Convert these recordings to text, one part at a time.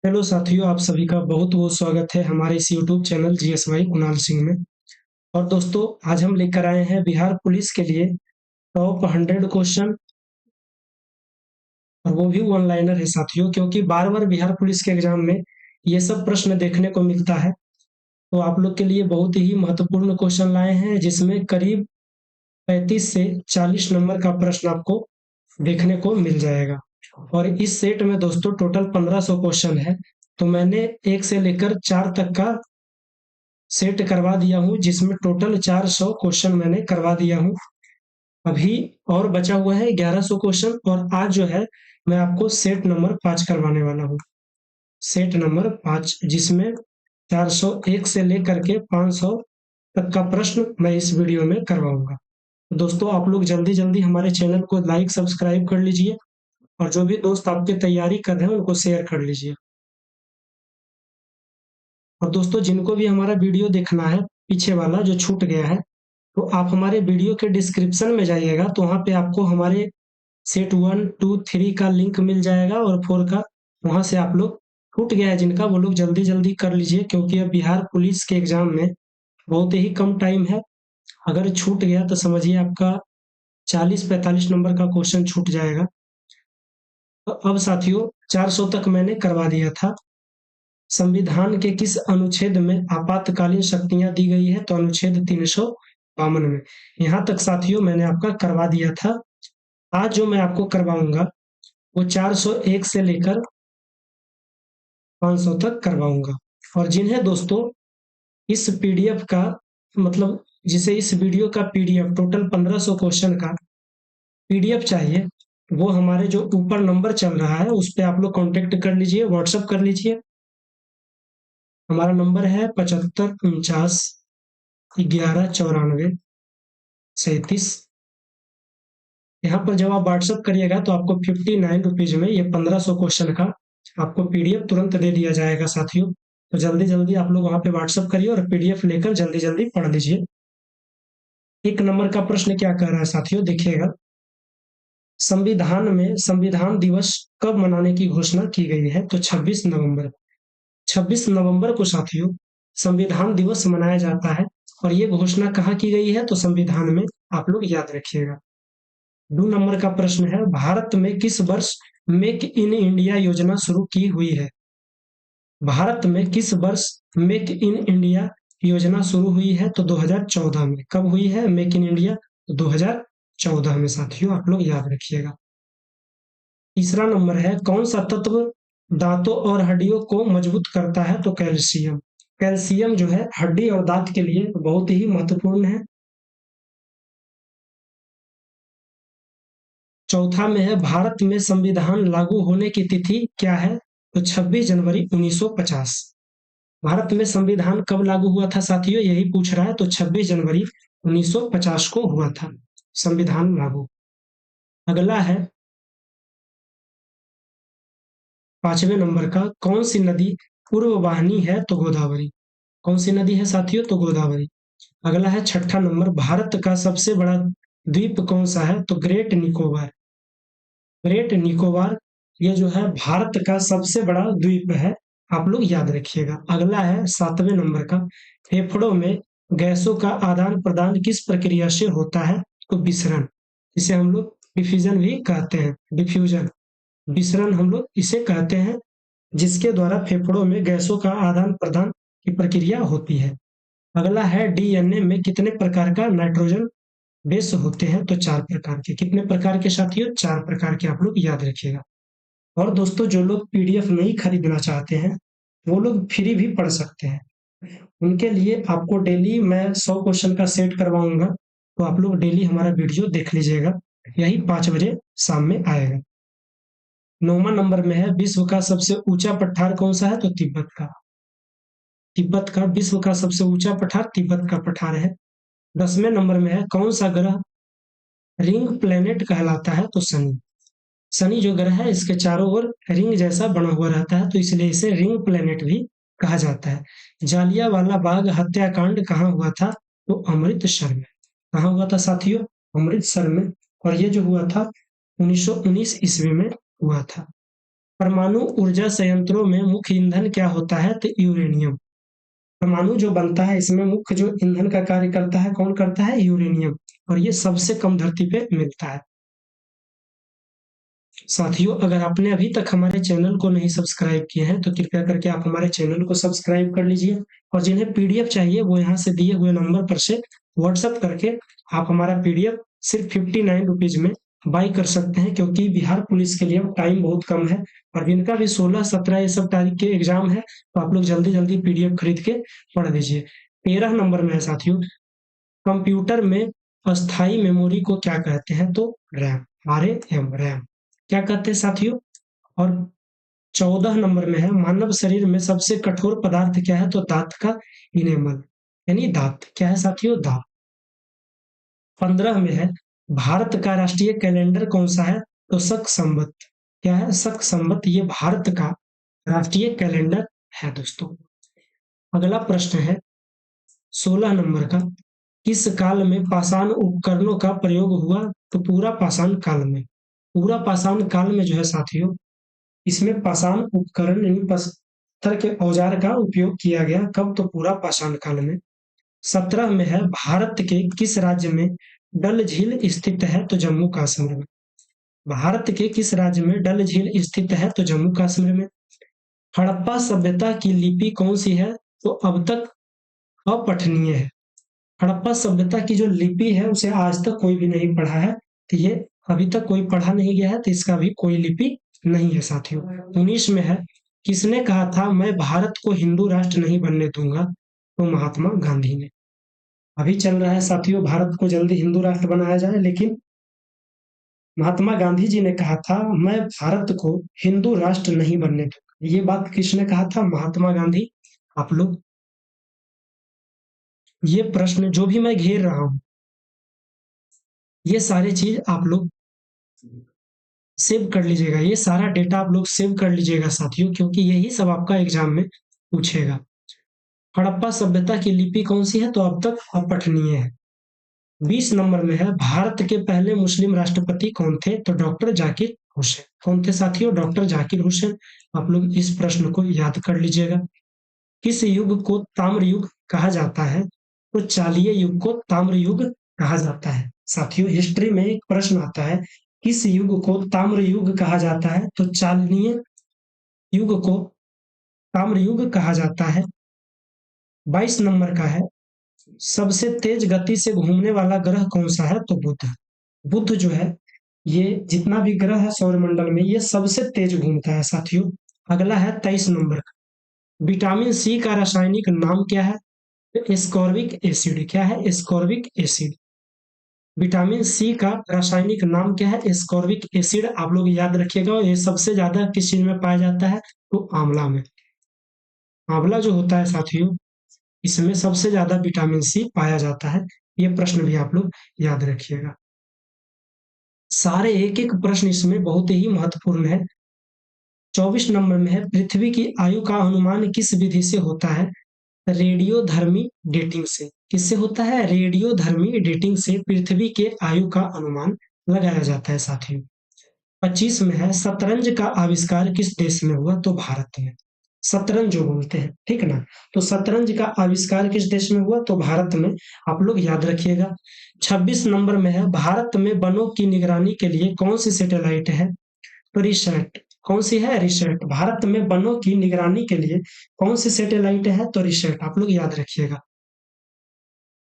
Hello साथियों, आप सभी का बहुत बहुत स्वागत है हमारे इस YouTube channel GSY Kunal Singh में। और दोस्तों, आज हम लेकर आए हैं बिहार पुलिस के लिए टॉप 100 क्वेश्चन, और वो भी वन लाइनर है साथियों, क्योंकि बार बार बिहार पुलिस के एग्जाम में ये सब प्रश्न देखने को मिलता है। तो आप लोग के लिए बहुत ही महत्वपूर्ण क्वेश्चन लाए हैं, जिसमें करीब 35 से 40 नंबर का प्रश्न आपको देखने को मिल जाएगा। और इस सेट में दोस्तों टोटल 1500 क्वेश्चन है। तो मैंने 1 से लेकर 4 तक का सेट करवा दिया हूँ, जिसमें टोटल 400 क्वेश्चन मैंने करवा दिया हूँ। अभी और बचा हुआ है 1100 क्वेश्चन, और आज जो है मैं आपको सेट नंबर 5 करवाने वाला हूँ। सेट नंबर 5, जिसमें 401 से लेकर के 500 तक का प्रश्न मैं इस वीडियो में करवाऊंगा। तो दोस्तों, आप लोग जल्दी जल्दी हमारे चैनल को लाइक सब्सक्राइब कर लीजिए, और जो भी दोस्त आपकी तैयारी कर रहे हैं उनको शेयर कर लीजिए। और दोस्तों, जिनको भी हमारा वीडियो देखना है, पीछे वाला जो छूट गया है, तो आप हमारे वीडियो के डिस्क्रिप्शन में जाइएगा, तो वहाँ पे आपको हमारे सेट 1, 2, 3 का लिंक मिल जाएगा, और 4 का। वहाँ से आप लोग, छूट गया है जिनका, वो लोग जल्दी जल्दी कर लीजिए, क्योंकि अब बिहार पुलिस के एग्जाम में बहुत ही कम टाइम है। अगर छूट गया तो समझिए आपका 40-45 नंबर का क्वेश्चन छूट जाएगा। तो अब साथियों, 400 तक मैंने करवा दिया था। संविधान के किस अनुच्छेद में आपातकालीन शक्तियां दी गई है? तो अनुच्छेद 352 में। यहाँ तक साथियों मैंने आपका करवा दिया था। आज जो मैं आपको करवाऊंगा वो 401 से लेकर 500 तक करवाऊंगा। और जिन्हें दोस्तों इस पीडीएफ का, मतलब जिसे इस वीडियो का पीडीएफ, टोटल 1500 क्वेश्चन का पीडीएफ चाहिए, वो हमारे जो ऊपर नंबर चल रहा है उस पर आप लोग कॉन्टेक्ट कर लीजिए, व्हाट्सअप कर लीजिए। हमारा नंबर है 7549 11 94 37। यहाँ पर जब आप व्हाट्सअप करिएगा तो आपको 59 रुपीज में ये 1500 क्वेश्चन का आपको पीडीएफ तुरंत दे दिया जाएगा साथियों। तो जल्दी जल्दी आप लोग वहां पे व्हाट्सअप करिए और पीडीएफ लेकर जल्दी जल्दी पढ़ लीजिए। 1 नंबर का प्रश्न क्या कह रहा है साथियों, देखिएगा। संविधान में संविधान दिवस कब मनाने की घोषणा की गई है? तो 26 नवंबर। 26 नवंबर को साथियों संविधान दिवस मनाया जाता है। और ये घोषणा कहाँ की गई है? तो संविधान में। आप लोग याद रखिएगा। 2 नंबर का प्रश्न है, भारत में किस वर्ष मेक इन इंडिया योजना शुरू की हुई है? भारत में किस वर्ष मेक इन इंडिया योजना शुरू हुई है? तो 2014 में। कब हुई है मेक इन इंडिया? तो 2014 में साथियों, आप लोग याद रखिएगा। तीसरा नंबर है, कौन सा तत्व दांतों और हड्डियों को मजबूत करता है? तो कैल्शियम। कैल्शियम जो है हड्डी और दांत के लिए बहुत ही महत्वपूर्ण है। चौथा में है, भारत में संविधान लागू होने की तिथि क्या है? तो 26 जनवरी 1950। भारत में संविधान कब लागू हुआ था साथियों, यही पूछ रहा है। तो 26 जनवरी 1950 को हुआ था संविधान लागू। अगला है 5वें नंबर का, कौन सी नदी पूर्व वाहिनी है? तो गोदावरी। कौन सी नदी है साथियों? तो गोदावरी। अगला है 6ठा नंबर, भारत का सबसे बड़ा द्वीप कौन सा है? तो ग्रेट निकोबार। ग्रेट निकोबार ये जो है भारत का सबसे बड़ा द्वीप है, आप लोग याद रखिएगा। अगला है 7वें नंबर का, फेफड़ों में गैसों का आदान प्रदान किस प्रक्रिया से होता है? तो विसरण। इसे हम लोग डिफ्यूजन भी कहते हैं, डिफ्यूजन, विसरण हम लोग इसे कहते हैं, जिसके द्वारा फेफड़ों में गैसों का आदान प्रदान की प्रक्रिया होती है। अगला है, डीएनए में कितने प्रकार का नाइट्रोजन बेस होते हैं? तो 4 प्रकार के। कितने प्रकार के साथियों? 4 प्रकार के, आप लोग याद रखिएगा। और दोस्तों, जो लोग पीडीएफ नहीं खरीदना चाहते हैं वो लोग फ्री भी पढ़ सकते हैं। उनके लिए आपको डेली मैं 100 क्वेश्चन का सेट करवाऊंगा, तो आप लोग डेली हमारा वीडियो देख लीजिएगा। यही 5 बजे शाम में आएगा। 9वां नंबर में है, विश्व का सबसे ऊंचा पठार कौन सा है? तो तिब्बत का। तिब्बत का विश्व का सबसे ऊंचा पठार तिब्बत का पठार है। 10वें नंबर में है, कौन सा ग्रह रिंग प्लेनेट कहलाता है? तो शनि। शनि जो ग्रह है इसके चारों ओर रिंग जैसा बना हुआ रहता है, तो इसलिए इसे रिंग प्लेनेट भी कहा जाता है। जालियांवाला बाग हत्याकांड कहाँ हुआ था? तो अमृतसर में। कहाँ हुआ था साथियों? अमृतसर में। और ये जो हुआ था 1919 ईस्वी में हुआ था। परमाणु ऊर्जा संयंत्रों में मुख्य ईंधन क्या होता है? तो यूरेनियम। परमाणु जो बनता है इसमें मुख्य जो ईंधन का कार्य करता है, कौन करता है? यूरेनियम। और ये सबसे कम धरती पे मिलता है। साथियों, अगर आपने अभी तक हमारे चैनल को नहीं सब्सक्राइब किए हैं तो कृपया करके आप हमारे चैनल को सब्सक्राइब कर लीजिए, और जिन्हें पीडीएफ चाहिए वो यहाँ से दिए हुए नंबर पर से व्हाट्सएप करके आप हमारा पीडीएफ सिर्फ 59 रुपीज में बाई कर सकते हैं, क्योंकि बिहार पुलिस के लिए टाइम बहुत कम है और इनका भी 16-17 ये सब तारीख के एग्जाम है, तो आप लोग जल्दी जल्दी पीडीएफ खरीद के पढ़ लीजिए। 13 नंबर में है साथियों, कंप्यूटर में अस्थाई मेमोरी को क्या कहते हैं? तो रैम, RAM, रैम क्या कहते हैं साथियों। और 14 नंबर में है, मानव शरीर में सबसे कठोर पदार्थ क्या है? तो दांत का इनेमल, यानी दांत। क्या है साथियों? दांत। 15 में है, भारत का राष्ट्रीय कैलेंडर कौन सा है? तो शक संवत। क्या है? शक संवत, ये भारत का राष्ट्रीय कैलेंडर है दोस्तों। अगला प्रश्न है 16 नंबर का, किस काल में पाषाण उपकरणों का प्रयोग हुआ? तो पूरा पाषाण काल में। पूरा पाषाण काल में जो है साथियों, इसमें पाषाण उपकरण यानी पत्थर के औजार का उपयोग किया गया। कब? तो पूरा पाषाण काल में। 17 में है, भारत के किस राज्य में डल झील स्थित है? तो जम्मू कश्मीर में। भारत के किस राज्य में डल झील स्थित है? तो जम्मू कश्मीर में। हड़प्पा सभ्यता की लिपि कौन सी है? तो अब तक अपठनीय है। हड़प्पा सभ्यता की जो लिपि है उसे आज तक कोई भी नहीं पढ़ा है, तो ये अभी तक कोई पढ़ा नहीं गया है, तो इसका भी कोई लिपि नहीं है साथियों। 19 में है, किसने कहा था मैं भारत को हिंदू राष्ट्र नहीं बनने दूंगा? तो महात्मा गांधी ने। अभी चल रहा है साथियों भारत को जल्दी हिंदू राष्ट्र बनाया जाए, लेकिन महात्मा गांधी जी ने कहा था मैं भारत को हिंदू राष्ट्र नहीं बनने दूंगा। ये बात किसने कहा था? महात्मा गांधी। आप लोग ये प्रश्न जो भी मैं घेर रहा हूं, ये सारी चीज आप लोग सेव कर लीजिएगा, ये सारा डेटा आप लोग सेव कर लीजिएगा साथियों, क्योंकि यही सब आपका एग्जाम में पूछेगा। हड़प्पा सभ्यता की लिपि कौन सी है? तो अब तक अपठनीय है। 20 नंबर में है, भारत के पहले मुस्लिम राष्ट्रपति कौन थे? तो डॉक्टर जाकिर हुसैन। कौन थे साथियों? डॉक्टर जाकिर हुसैन। आप लोग इस प्रश्न को याद कर लीजिएगा। किस युग को ताम्र युग कहा जाता है? तो चालीय युग को ताम्र युग कहा जाता है। साथियों हिस्ट्री में एक प्रश्न आता है, किस युग को ताम्र युग कहा जाता है? तो चालनीय युग को ताम्र युग कहा जाता है। 22 नंबर का है, सबसे तेज गति से घूमने वाला ग्रह कौन सा है? तो बुध। बुध जो है, ये जितना भी ग्रह है सौरमंडल में ये सबसे तेज घूमता है साथियों। अगला है 23 नंबर का, विटामिन सी का रासायनिक नाम क्या है? Ascorbic acid. क्या है? Ascorbic acid. विटामिन सी का रासायनिक नाम क्या है? Ascorbic acid. आप लोग याद रखिएगा, और ये सबसे ज्यादा किस चीज में पाया जाता है? तो आंवला में। आंवला जो होता है साथियों, इसमें सबसे ज्यादा विटामिन सी पाया जाता है। ये प्रश्न भी आप लोग याद रखिएगा। सारे एक एक प्रश्न इसमें बहुत ही महत्वपूर्ण है। 24 नंबर में है, पृथ्वी की आयु का अनुमान किस विधि से होता है? रेडियोधर्मी डेटिंग से। किससे होता है? रेडियोधर्मी डेटिंग से पृथ्वी के आयु का अनुमान लगाया जाता है साथियों। 25 में है, शतरंज का आविष्कार किस देश में हुआ? तो भारत में। शतरंज जो बोलते हैं, ठीक ना, तो शतरंज का आविष्कार किस देश में हुआ? तो भारत में। आप लोग याद रखिएगा। 26 नंबर में है, भारत में वनों की निगरानी के लिए कौन सी सैटेलाइट है? तो रिसैट। कौन सी है? रिसैट। भारत में वनों की निगरानी के लिए कौन सी सैटेलाइट है? तो रिसैट। आप लोग याद रखिएगा।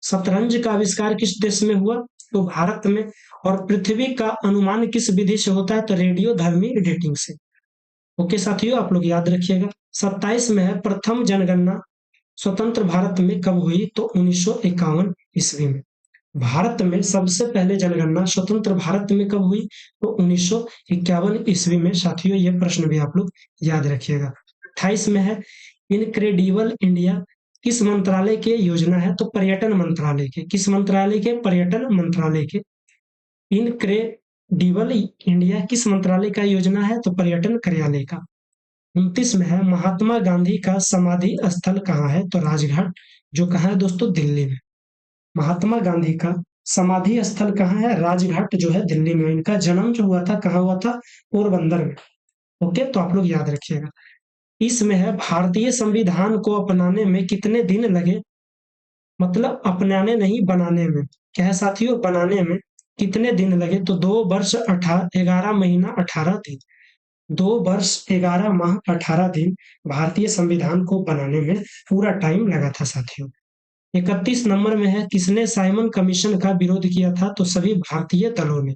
शतरंज का आविष्कार किस देश में हुआ? तो भारत में। और पृथ्वी का अनुमान किस विधि से होता है? तो रेडियोधर्मी डेटिंग से। ओके साथियों, आप लोग याद रखिएगा। 27 में है, प्रथम जनगणना स्वतंत्र भारत में कब हुई? तो 1951 ईस्वी में। भारत में सबसे पहले जनगणना स्वतंत्र भारत में कब हुई? तो 1951 ईस्वी में। साथियों ये प्रश्न भी आप लोग याद रखिएगा। 28 में है, इनक्रेडिबल इंडिया किस मंत्रालय के योजना है? तो पर्यटन मंत्रालय के। किस मंत्रालय के? पर्यटन मंत्रालय के। इनक्रेडिबल इंडिया किस मंत्रालय का योजना है? तो पर्यटन कार्यालय का। 29 में है, महात्मा गांधी का समाधि स्थल कहाँ है? तो राजघाट। जो कहाँ है दोस्तों? दिल्ली में। महात्मा गांधी का समाधि स्थल कहाँ है? राजघाट जो है दिल्ली में। इनका जन्म जो हुआ था कहाँ हुआ था? पोरबंदर में। ओके, तो आप लोग याद रखिएगा। इसमें है भारतीय संविधान को अपनाने में कितने दिन लगे, मतलब अपनाने नहीं बनाने में, क्या है साथियों, बनाने में कितने दिन लगे, तो 2 वर्ष 11 महीना 18 दिन, 2 वर्ष 11 माह 18 दिन भारतीय संविधान को बनाने में पूरा टाइम लगा था साथियों। 31 नंबर में है, किसने साइमन कमीशन का विरोध किया था, तो सभी भारतीय दलों ने।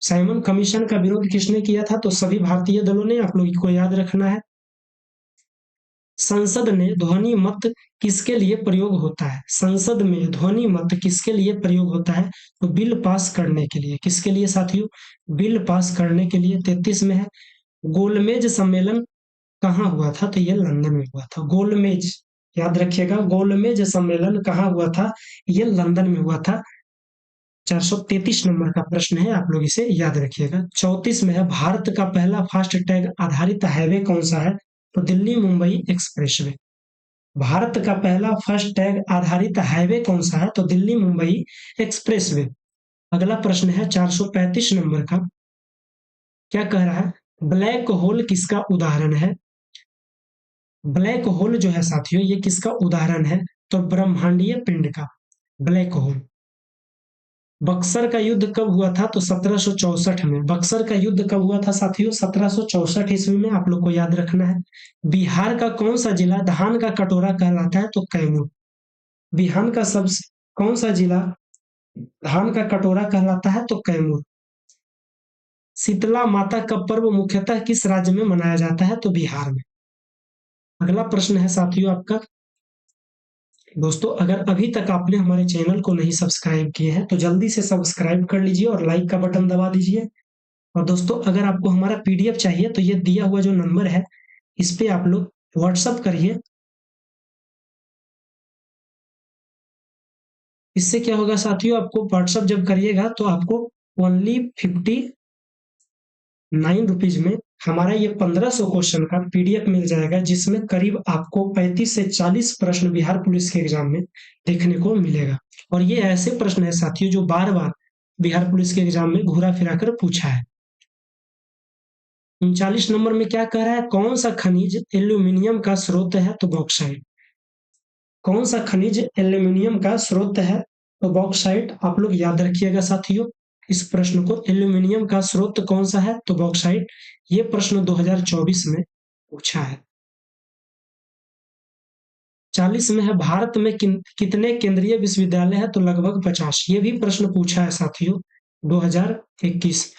साइमन कमीशन का विरोध किसने किया था, तो सभी भारतीय दलों ने, आप लोगों को याद रखना है। संसद में ध्वनि मत किसके लिए प्रयोग होता है, संसद में ध्वनि मत किसके लिए प्रयोग होता है, तो बिल पास करने के लिए, किसके लिए साथियों, बिल पास करने के लिए। 33 में है, गोलमेज सम्मेलन कहाँ हुआ था, तो ये लंदन में हुआ था। गोलमेज, याद रखिएगा, गोलमेज सम्मेलन कहाँ हुआ था, ये लंदन में हुआ था। 433 नंबर का प्रश्न है, आप लोग इसे याद रखिएगा। 34 में है, भारत का पहला फास्ट टैग आधारित हाईवे कौन सा है, तो दिल्ली मुंबई एक्सप्रेसवे। भारत का पहला फास्ट टैग आधारित हाईवे कौन सा है, तो दिल्ली मुंबई एक्सप्रेसवे। अगला प्रश्न है 435 नंबर का, क्या कह रहा है, ब्लैक होल किसका उदाहरण है। ब्लैक होल जो है साथियों, ये किसका उदाहरण है, तो ब्रह्मांडीय पिंड का, ब्लैक होल। बक्सर का युद्ध कब हुआ था, तो 1764 में। बक्सर का युद्ध कब हुआ था साथियों, 1764 ईस्वी में, आप लोग को याद रखना है। बिहार का कौन सा जिला धान का कटोरा कहलाता है, तो कैमूर। बिहार का सब कौन सा जिला धान का कटोरा कहलाता है, तो कैमूर। शीतला माता का पर्व मुख्यतः किस राज्य में मनाया जाता है, तो बिहार में। अगला प्रश्न है साथियों आपका, दोस्तों अगर अभी तक आपने हमारे चैनल को नहीं सब्सक्राइब किए हैं तो जल्दी से सब्सक्राइब कर लीजिए और लाइक का बटन दबा दीजिए। और दोस्तों अगर आपको हमारा पीडीएफ चाहिए तो ये दिया हुआ जो नंबर है इस पे आप लोग व्हाट्सअप करिए। इससे क्या होगा साथियों, आपको व्हाट्सअप जब करिएगा तो आपको ओनली 59 रुपीज में हमारा ये 1500 क्वेश्चन का पीडीएफ मिल जाएगा, जिसमें करीब आपको 35 से 40 प्रश्न बिहार पुलिस के एग्जाम में देखने को मिलेगा। और ये ऐसे प्रश्न है साथियों जो बार बार बिहार पुलिस के एग्जाम में घुरा फिरा कर पूछा है। 39 नंबर में क्या कह रहा है, कौन सा खनिज एल्यूमिनियम का स्रोत है, तो बॉक्साइट। कौन सा खनिज एल्यूमिनियम का स्रोत है, तो बॉक्साइट। आप लोग याद रखिएगा साथियों इस प्रश्न को, एल्यूमिनियम का स्रोत कौन सा है, तो बॉक्साइट। ये प्रश्न 2024 में पूछा है। 40 में है, भारत में कितने केंद्रीय विश्वविद्यालय है, तो लगभग 50। ये भी प्रश्न पूछा है साथियों 2021।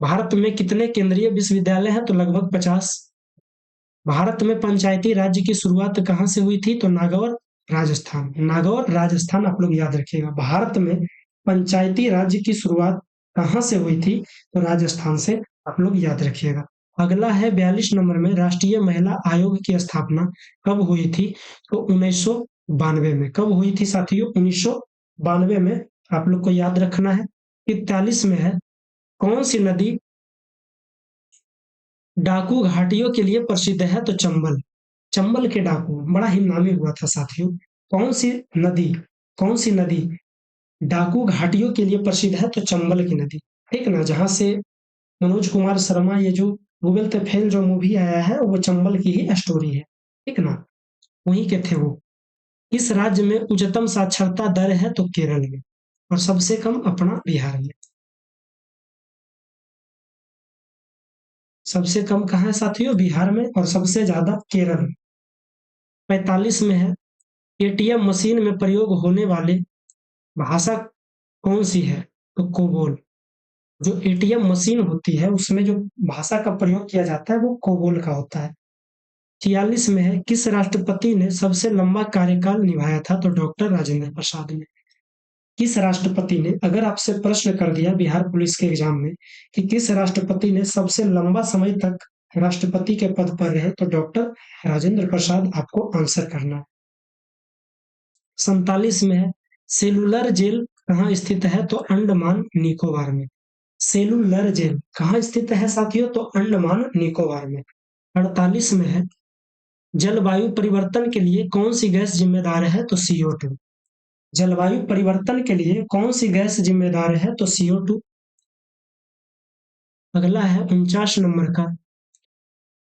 भारत में कितने केंद्रीय विश्वविद्यालय है, तो लगभग 50। भारत में पंचायती राज्य की शुरुआत कहाँ से हुई थी, तो नागौर राजस्थान। नागौर राजस्थान आप लोग याद रखिएगा। भारत में पंचायती राज्य की शुरुआत कहाँ से हुई थी, तो राजस्थान से, आप लोग याद रखिएगा। अगला है 42 नंबर में, राष्ट्रीय महिला आयोग की स्थापना कब हुई थी, तो 1992 में। कब हुई थी साथियों, 1992 में, आप लोग को याद रखना है। 41 में है, कौन सी नदी डाकू घाटियों के लिए प्रसिद्ध है, तो चंबल। चंबल के डाकू बड़ा ही नामी हुआ था साथियों। कौन सी नदी, कौन सी नदी डाकू घाटियों के लिए प्रसिद्ध है, तो चंबल की नदी, ठीक ना। जहां से मनोज कुमार शर्मा, ये जो गूगल पे फेल जो मूवी आया है वो चंबल की ही स्टोरी है, ठीक ना, वहीं के थे वो। इस राज्य में उच्चतम साक्षरता दर है, तो केरल में, और सबसे कम अपना बिहार में। सबसे कम कहाँ है साथियों, बिहार में, और सबसे ज्यादा केरल में। 45 में है, एटीएम मशीन में प्रयोग होने वाले भाषा कौन सी है, तो कोबोल। जो एटीएम मशीन होती है उसमें जो भाषा का प्रयोग किया जाता है वो कोबोल का होता है। 46 में है, किस राष्ट्रपति ने सबसे लंबा कार्यकाल निभाया था, तो डॉक्टर राजेंद्र प्रसाद ने। किस राष्ट्रपति ने, अगर आपसे प्रश्न कर दिया बिहार पुलिस के एग्जाम में कि किस राष्ट्रपति ने सबसे लंबा समय तक राष्ट्रपति के पद पर रहे, तो डॉक्टर राजेंद्र प्रसाद आपको आंसर करना है। 47 में है, सेलुलर जेल कहाँ स्थित है, तो अंडमान निकोबार में। सेलुलर जेल कहाँ स्थित है साथियों, तो अंडमान निकोबार में। 48 में है, जलवायु परिवर्तन के लिए कौन सी गैस जिम्मेदार है, तो CO2। जलवायु परिवर्तन के लिए कौन सी गैस जिम्मेदार है, तो CO2। अगला है 49 नंबर का,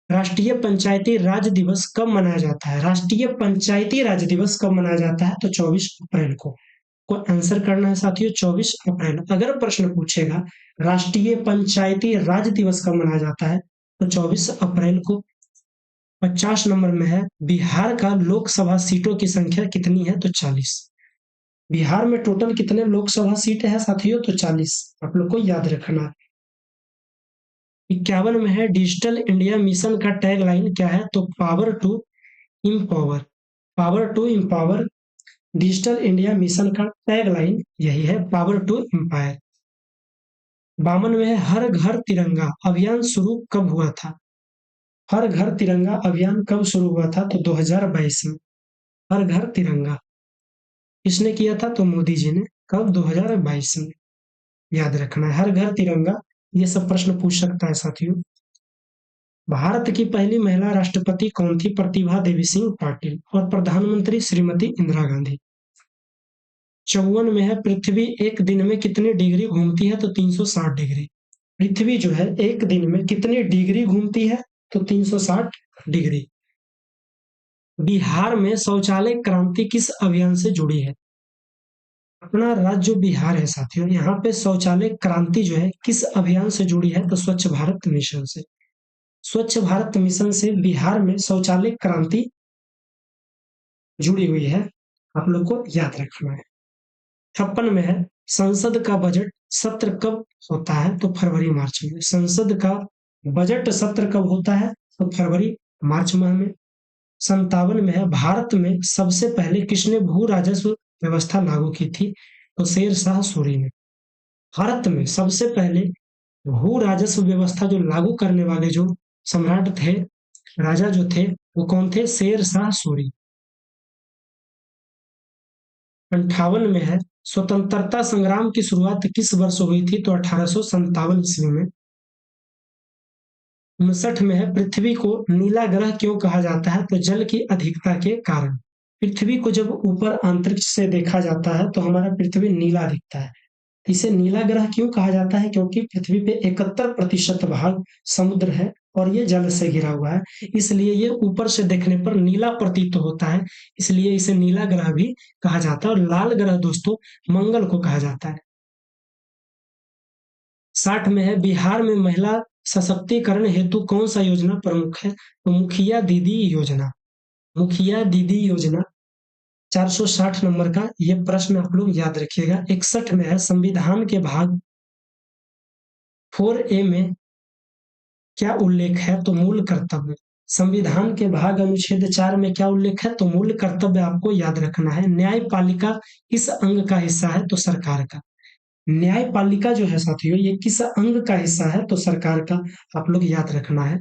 राष्ट्रीय पंचायती राज दिवस कब मनाया जाता है? राष्ट्रीय पंचायती राज दिवस कब मनाया जाता है? तो 24 अप्रैल को आंसर करना है साथियों, 24 अप्रैल। अगर प्रश्न पूछेगा राष्ट्रीय पंचायती राज दिवस कब मनाया जाता है तो 24 अप्रैल को। 50 नंबर में है, बिहार का लोकसभा सीटों की संख्या कितनी है? तो 40। बिहार में टोटल कितने लोकसभा सीट है साथियों? तो 40। आप लोग को याद रखना है। 51 में है, डिजिटल इंडिया मिशन का टैगलाइन क्या है? तो power to empower. Power to empower digital India mission का टैगलाइन यही है, पावर टू एम्पायर। 52 में है, हर घर तिरंगा अभियान शुरू कब हुआ था? हर घर तिरंगा अभियान कब शुरू हुआ था? तो 2022 में। हर घर तिरंगा किसने किया था? तो मोदी जी ने। कब? 2022 में। याद रखना है, हर घर तिरंगा। ये सब प्रश्न पूछ सकता है साथियों। भारत की पहली महिला राष्ट्रपति कौन थी? प्रतिभा देवी सिंह पाटिल। और प्रधानमंत्री श्रीमती इंदिरा गांधी। 54 में है, पृथ्वी एक दिन में कितनी डिग्री घूमती है? तो 360 डिग्री। पृथ्वी जो है एक दिन में कितनी डिग्री घूमती है? तो 360 डिग्री। बिहार में शौचालय क्रांति किस अभियान से जुड़ी है? अपना राज्य जो बिहार है साथियों, यहाँ पे शौचालय क्रांति जो है किस अभियान से जुड़ी है? तो स्वच्छ भारत मिशन से। स्वच्छ भारत मिशन से बिहार में शौचालय क्रांति जुड़ी हुई है, आप लोग को याद रखना है। 56 में है, संसद का बजट सत्र कब होता है? तो फरवरी मार्च में। संसद का बजट सत्र कब होता है? तो फरवरी मार्च माह में। 57 में है, भारत में सबसे पहले किसने भू राजस्व व्यवस्था लागू की थी? तो शेर शाह सूरी ने। भारत में सबसे पहले भू राजस्व व्यवस्था जो लागू करने वाले जो सम्राट थे, राजा जो थे, वो कौन थे? शेर शाह सूरी। 58 में है, स्वतंत्रता संग्राम की शुरुआत किस वर्ष हुई थी? तो 1857 ईस्वी में। 59 में है, पृथ्वी को नीला ग्रह क्यों कहा जाता है? तो जल की अधिकता के कारण। पृथ्वी को जब ऊपर अंतरिक्ष से देखा जाता है तो हमारा पृथ्वी नीला दिखता है। इसे नीला ग्रह क्यों कहा जाता है? क्योंकि पृथ्वी पे 71% भाग समुद्र है और ये जल से घिरा हुआ है, इसलिए ये ऊपर से देखने पर नीला प्रतीत होता है, इसलिए इसे नीला ग्रह भी कहा जाता है। और लाल ग्रह दोस्तों मंगल को कहा जाता है। 60 में है, बिहार में महिला सशक्तिकरण हेतु कौन सा योजना प्रमुख है? तो मुखिया दीदी योजना। मुखिया दीदी योजना 460 नंबर का ये प्रश्न आप लोग याद रखिएगा। 61 में है, संविधान के भाग 4A में क्या उल्लेख है? तो मूल कर्तव्य। संविधान के भाग अनुच्छेद 4 में क्या उल्लेख है? तो मूल कर्तव्य आपको याद रखना है। न्यायपालिका किस अंग का हिस्सा है? तो सरकार का। न्यायपालिका जो है साथियों, ये किस अंग का हिस्सा है? तो सरकार का। आप लोग याद रखना है।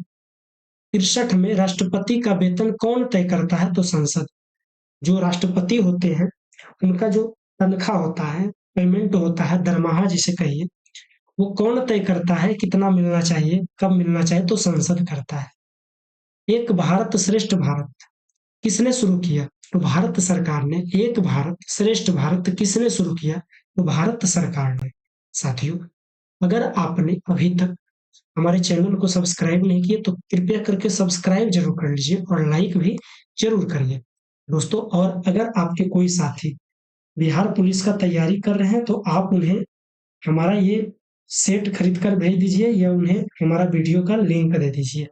63 में, राष्ट्रपति का वेतन कौन तय करता है? तो संसद। जो राष्ट्रपति होते हैं उनका जो तनख्वाह होता है, पेमेंट होता है, दरमाहा जिसे कहिए, वो कौन तय करता है? कितना मिलना चाहिए, कब मिलना चाहिए? तो संसद करता है। एक भारत श्रेष्ठ भारत किसने शुरू किया? तो भारत सरकार ने। एक भारत श्रेष्ठ भारत किसने शुरू किया? तो भारत सरकार ने। साथियों, अगर आपने अभी तक हमारे चैनल को सब्सक्राइब नहीं किए तो कृपया करके सब्सक्राइब जरूर कर लीजिए और लाइक भी जरूर करिए दोस्तों। और अगर आपके कोई साथी बिहार पुलिस का तैयारी कर रहे हैं तो आप उन्हें हमारा ये सेट खरीद कर भेज दीजिए या उन्हें हमारा वीडियो का लिंक दे दीजिए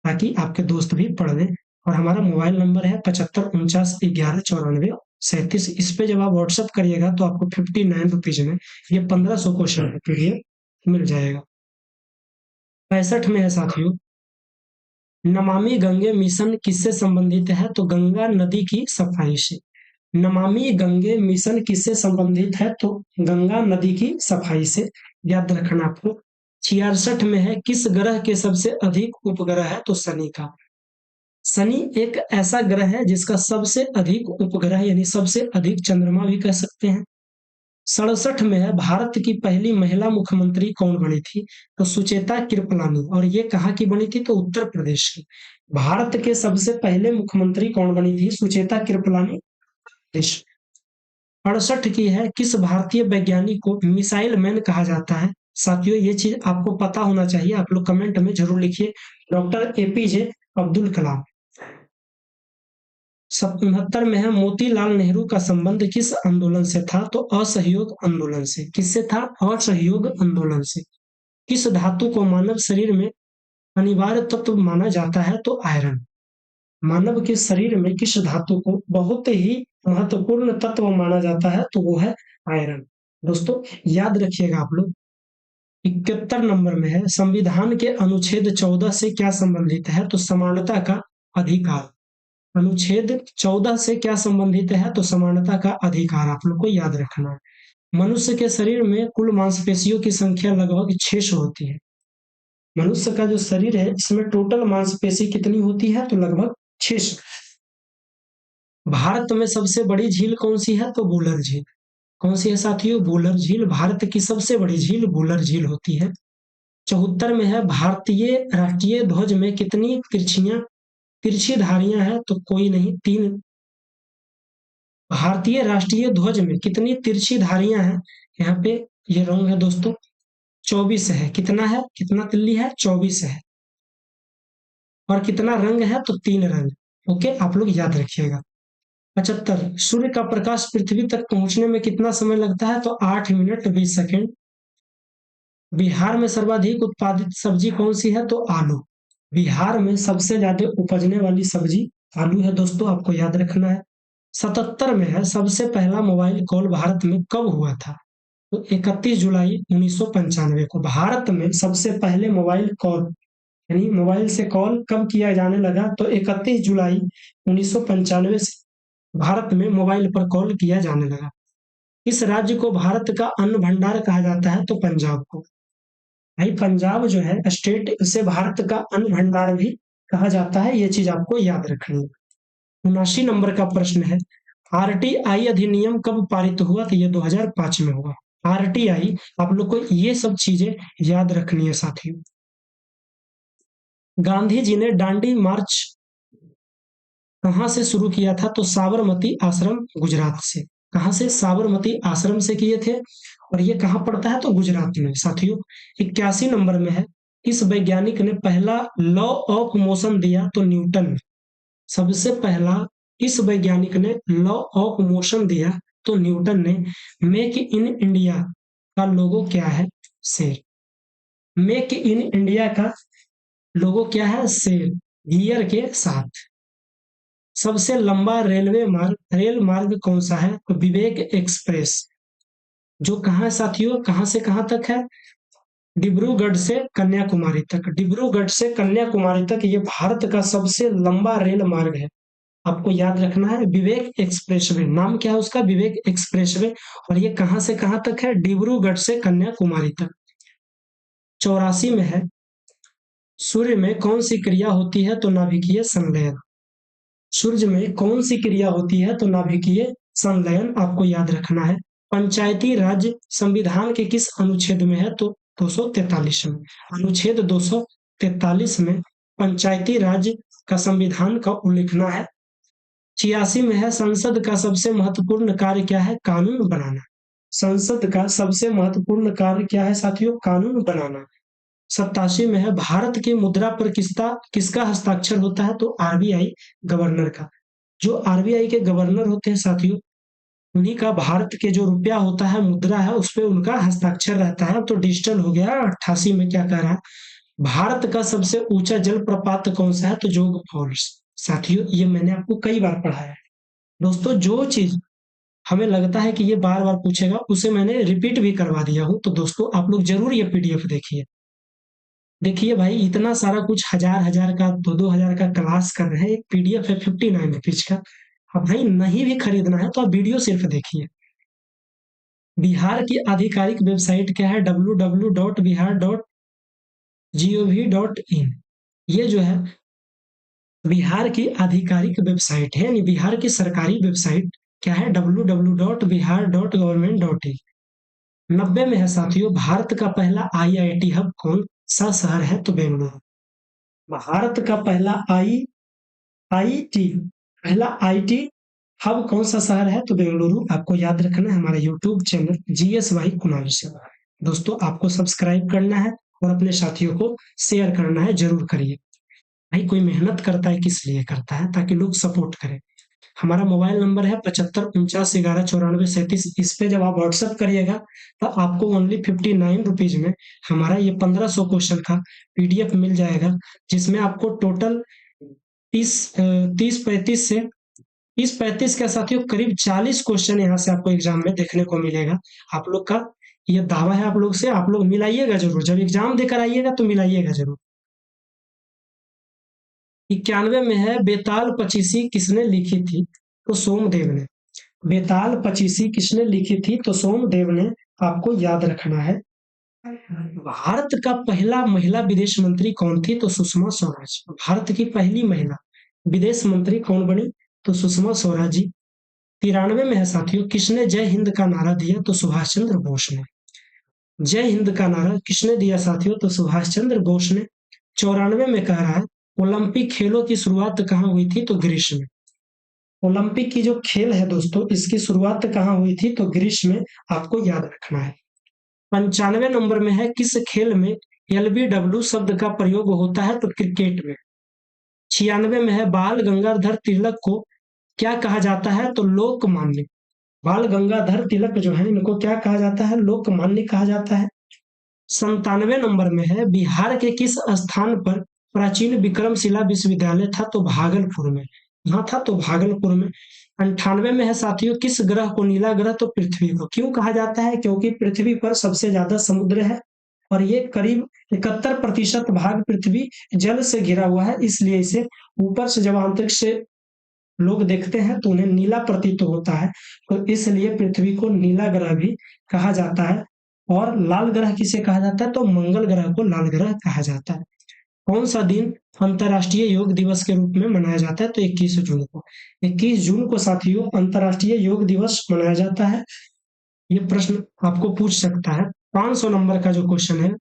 ताकि आपके दोस्त भी पढ़ लें। और हमारा मोबाइल नंबर है 7549119437। इस पे जब आप व्हाट्सअप करिएगा तो आपको 59 रुपीज में ये 1500 क्वेश्चन का PDF मिल जाएगा। 65 में है साथियों, नमामि गंगे मिशन किससे संबंधित है? तो गंगा नदी की सफाई से। नमामि गंगे मिशन किससे संबंधित है? तो गंगा नदी की सफाई से। याद रखना आपको। 66 में है, किस ग्रह के सबसे अधिक उपग्रह है? तो शनि का। शनि एक ऐसा ग्रह है जिसका सबसे अधिक उपग्रह यानी सबसे अधिक चंद्रमा भी कह सकते हैं। 67 में है, भारत की पहली महिला मुख्यमंत्री कौन बनी थी? तो सुचेता कृपलानी। और ये कहाँ की बनी थी? तो उत्तर प्रदेश की। भारत के सबसे पहले मुख्यमंत्री कौन बनी थी? सुचेता कृपलानी। 68 की है, किस भारतीय वैज्ञानिक को मिसाइल मैन कहा जाता है? साथियों ये चीज आपको पता होना चाहिए, आप लोग कमेंट में जरूर लिखिए। Doctor APJ Abdul Kalam. 69 में है, मोतीलाल नेहरू का संबंध किस आंदोलन से था? तो असहयोग आंदोलन से। किससे था? असहयोग आंदोलन से। किस धातु को मानव शरीर में अनिवार्य तत्व माना जाता है? तो आयरन। मानव के शरीर में किस धातु को बहुत ही महत्वपूर्ण तत्व माना जाता है? तो वो है आयरन। दोस्तों याद रखिएगा आप लोग। 71 नंबर में है, संविधान के अनुच्छेद 14 से क्या संबंधित है? तो समानता का अधिकार। अनुच्छेद 14 से क्या संबंधित है? तो समानता का अधिकार। आप लोग को याद रखना है। मनुष्य के शरीर में कुल मांसपेशियों की संख्या लगभग 600 होती है। मनुष्य का जो शरीर है इसमें टोटल मांसपेशी कितनी होती है? तो लगभग 600। भारत में सबसे बड़ी झील कौन सी है? तो वुलर झील। कौन सी है साथियों? वुलर झील। भारत की सबसे बड़ी झील वुलर झील होती है। 74 में है, भारतीय राष्ट्रीय ध्वज में कितनी तिरछी धारियां हैं? तो कोई नहीं, 3। भारतीय राष्ट्रीय ध्वज में कितनी तिरछी धारियां हैं? यहाँ पे ये रॉन्ग है दोस्तों, 24 है। कितना है? कितना तिल्ली है? 24 है। और कितना रंग है? तो 3 रंग। ओके, आप लोग याद रखिएगा। 75, सूर्य का प्रकाश पृथ्वी तक पहुंचने में कितना समय लगता है? तो 8 मिनट 20 सेकेंड। बिहार में सर्वाधिक उत्पादित सब्जी कौन सी है? तो आलू। बिहार में सबसे ज्यादा उपजने वाली सब्जी आलू है दोस्तों, आपको याद रखना है। 77 में है, सबसे पहला मोबाइल कॉल भारत में कब हुआ था? तो 31 जुलाई 1995 को भारत में सबसे पहले मोबाइल कॉल, यानी मोबाइल से कॉल कब किया जाने लगा? तो 31 जुलाई 1995 से भारत में मोबाइल पर कॉल किया जाने लगा। इस राज्य को भारत का अन्न भंडार कहा जाता है? तो पंजाब को। भाई पंजाब जो है स्टेट, इसे भारत का अन्न भंडार भी कहा जाता है, ये चीज आपको याद रखनी है। 79 नंबर का प्रश्न है, आरटीआई अधिनियम कब पारित हुआ? तो ये 2005 में हुआ। आरटीआई, आप लोग को ये सब चीजें याद रखनी है साथियों। गांधी जी ने दांडी मार्च कहां से शुरू किया था? तो साबरमती आश्रम, गुजरात से। कहां से? साबरमती आश्रम से किए थे। और ये कहां पड़ता है? तो गुजरात में साथियों। 81 नंबर में है, किस वैज्ञानिक ने पहला लॉ ऑफ मोशन दिया? तो न्यूटन। सबसे पहला इस वैज्ञानिक ने लॉ ऑफ मोशन दिया? तो न्यूटन ने। मेक इन इंडिया का लोगो क्या है? शेर। मेक इन इंडिया का लोगो क्या है? शेर, गियर के साथ। सबसे लंबा रेल मार्ग कौन सा है? तो विवेक एक्सप्रेस। जो कहाँ है साथियों? कहां से कहां तक है? डिब्रूगढ़ से कन्याकुमारी तक। डिब्रूगढ़ से कन्याकुमारी तक ये भारत का सबसे लंबा रेल मार्ग है। आपको याद रखना है, विवेक एक्सप्रेसवे। नाम क्या है उसका? विवेक एक्सप्रेसवे। और ये कहां से कहां तक है? डिब्रूगढ़ से कन्याकुमारी तक। 84 में है, सूर्य में कौन सी क्रिया होती है? तो नाभिकीय संलयन। सूर्य में कौन सी क्रिया होती है? तो नाभिकीय संलयन, आपको याद रखना है। पंचायती राज संविधान के किस अनुच्छेद में है? तो 243 में। अनुच्छेद 243 में पंचायती राज का संविधान का उल्लेखना है। 86 में है, संसद का सबसे महत्वपूर्ण कार्य क्या है? कानून बनाना। संसद का सबसे महत्वपूर्ण कार्य क्या है साथियों? कानून बनाना। 87 में है, भारत की मुद्रा पर किसका हस्ताक्षर होता है? तो आरबीआई गवर्नर का। जो आरबीआई के गवर्नर होते हैं साथियों, उन्हीं का भारत के जो रुपया होता है, मुद्रा है, उस पे उनका हस्ताक्षर रहता है। तो डिजिटल हो गया। 88 में क्या कह रहा है? भारत का सबसे ऊंचा जलप्रपात कौन सा है? तो जोग फॉल्स। साथियों ये मैंने आपको कई बार पढ़ाया है। दोस्तों जो चीज हमें लगता है कि ये बार बार पूछेगा, उसे मैंने रिपीट भी करवा दिया हूं। तो दोस्तों आप लोग जरूर ये पीडीएफ देखिए। देखिए भाई, इतना सारा कुछ, हजार हजार का, 2-2 हजार का क्लास कर रहे हैं, एक पीडीएफ है 59 रुपीज का। अब भाई नहीं भी खरीदना है तो आप वीडियो सिर्फ देखिए। बिहार की आधिकारिक वेबसाइट क्या है? www.bihar.gov.in। ये जो है बिहार की आधिकारिक वेबसाइट है, यानी बिहार की सरकारी वेबसाइट क्या है? www.bihar.government.in। 90 में है साथियों, भारत का पहला आईआईटी हब कौन सा शहर है? तो बेंगलुरु। भारत का पहला आईटी पहला आईटी हब कौन सा शहर है? तो बेंगलुरु। आपको याद रखना है, हमारा YouTube channel GS Y Kunal से। दोस्तों आपको सब्सक्राइब करना है और अपने साथियों को शेयर करना है, ज़रूर करिए। भाई कोई मेहनत करता है किस लिए करता है? ताकि लोग सपोर्ट करें। हमारा मोबाइल नंबर है 75 49 11 94 37। इस पे जब आप व्हाट्सएप करिएगा तो आपको ओनली 59 रुपीज़ में हमारा ये 1500 क्वेश्चन का पीडीएफ मिल जाएगा, जिसमें आपको टोटल 30 35 क्या साथियों, करीब 40 क्वेश्चन यहाँ से आपको एग्जाम में देखने को मिलेगा। आप लोग का ये दावा है आप लोग से, आप लोग मिलाइएगा जरूर, जब एग्जाम देकर आइएगा तो मिलाइएगा जरूर। 91 में है, बेताल पचीसी किसने लिखी थी? तो सोमदेव ने। बेताल पचीसी किसने लिखी थी? तो सोमदेव ने। आपको याद रखना है। भारत का पहला महिला विदेश मंत्री कौन थी? तो सुषमा स्वराज। भारत की पहली महिला विदेश मंत्री कौन बनी? तो सुषमा स्वराज जी। 93 में है साथियों, किसने जय हिंद का नारा दिया? तो सुभाष चंद्र बोस ने। जय हिंद का नारा किसने दिया साथियों? तो सुभाष चंद्र बोस ने। 94 में कह रहा है, ओलंपिक खेलों की शुरुआत कहाँ हुई थी? तो ग्रीस में। ओलंपिक की जो खेल है दोस्तों, इसकी शुरुआत कहाँ हुई थी? तो ग्रीस में। आपको याद रखना है। 95 नंबर में है, किस खेल में एलबीडब्ल्यू शब्द का प्रयोग होता है? तो क्रिकेट में। 96 में है, बाल गंगाधर तिलक को क्या कहा जाता है? तो लोकमान्य। बाल गंगाधर तिलक जो है, इनको क्या कहा जाता है? लोकमान्य कहा जाता है। 97 नंबर में है, बिहार के किस स्थान पर प्राचीन विक्रमशिला विश्वविद्यालय था? तो भागलपुर में। यहाँ था तो भागलपुर में। 98 में है साथियों, किस ग्रह को नीला ग्रह? तो पृथ्वी को। क्यों कहा जाता है? क्योंकि पृथ्वी पर सबसे ज्यादा समुद्र है और ये करीब 71% भाग पृथ्वी जल से घिरा हुआ है, इसलिए इसे ऊपर से जब अंतरिक्ष से लोग देखते हैं तो उन्हें नीला प्रतीत होता है, तो इसलिए पृथ्वी को नीला ग्रह भी कहा जाता है। और लाल ग्रह किसे कहा जाता है? तो मंगल ग्रह को लाल ग्रह कहा जाता है। कौन सा दिन अंतर्राष्ट्रीय योग दिवस के रूप में मनाया जाता है? तो 21 जून को। 21 जून को साथियों अंतर्राष्ट्रीय योग दिवस मनाया जाता है। ये प्रश्न आपको पूछ सकता है। 500 नंबर का जो क्वेश्चन है,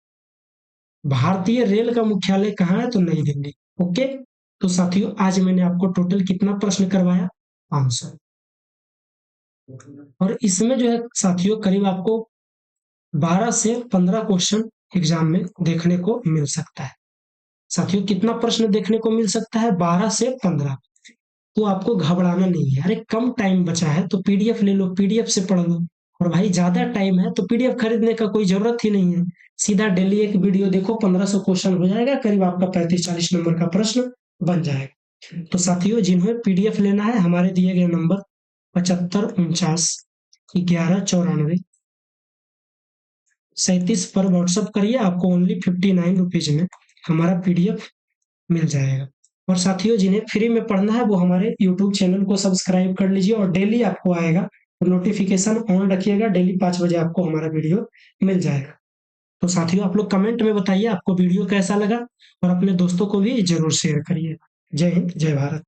भारतीय रेल का मुख्यालय कहाँ है? तो नई दिल्ली। ओके, तो साथियों आज मैंने आपको टोटल कितना प्रश्न करवाया? 500। और इसमें जो है साथियों करीब आपको 12 से 15 क्वेश्चन एग्जाम में देखने को मिल सकता है। साथियों कितना प्रश्न देखने को मिल सकता है? 12 से 15। तो आपको घबराना नहीं है। अरे कम टाइम बचा है तो पीडीएफ ले लो, पीडीएफ से पढ़ लो। और भाई ज्यादा टाइम है तो पीडीएफ खरीदने का कोई जरूरत ही नहीं है। सीधा डेली एक वीडियो देखो, 1500 क्वेश्चन हो जाएगा, करीब आपका 35-40 नंबर का प्रश्न बन जाएगा। तो साथियों जिन्हें पीडीएफ लेना है, हमारे दिए गए नंबर 75 49 11 94 37 पर व्हाट्सअप करिए, आपको ओनली 59 रुपीज में हमारा पीडीएफ मिल जाएगा। और साथियों जिन्हें फ्री में पढ़ना है वो हमारे यूट्यूब चैनल को सब्सक्राइब कर लीजिए और डेली आपको आएगा, तो नोटिफिकेशन ऑन रखिएगा, डेली 5 बजे आपको हमारा वीडियो मिल जाएगा। तो साथियों आप लोग कमेंट में बताइए आपको वीडियो कैसा लगा और अपने दोस्तों को भी जरूर शेयर करिए। जय हिंद, जय भारत।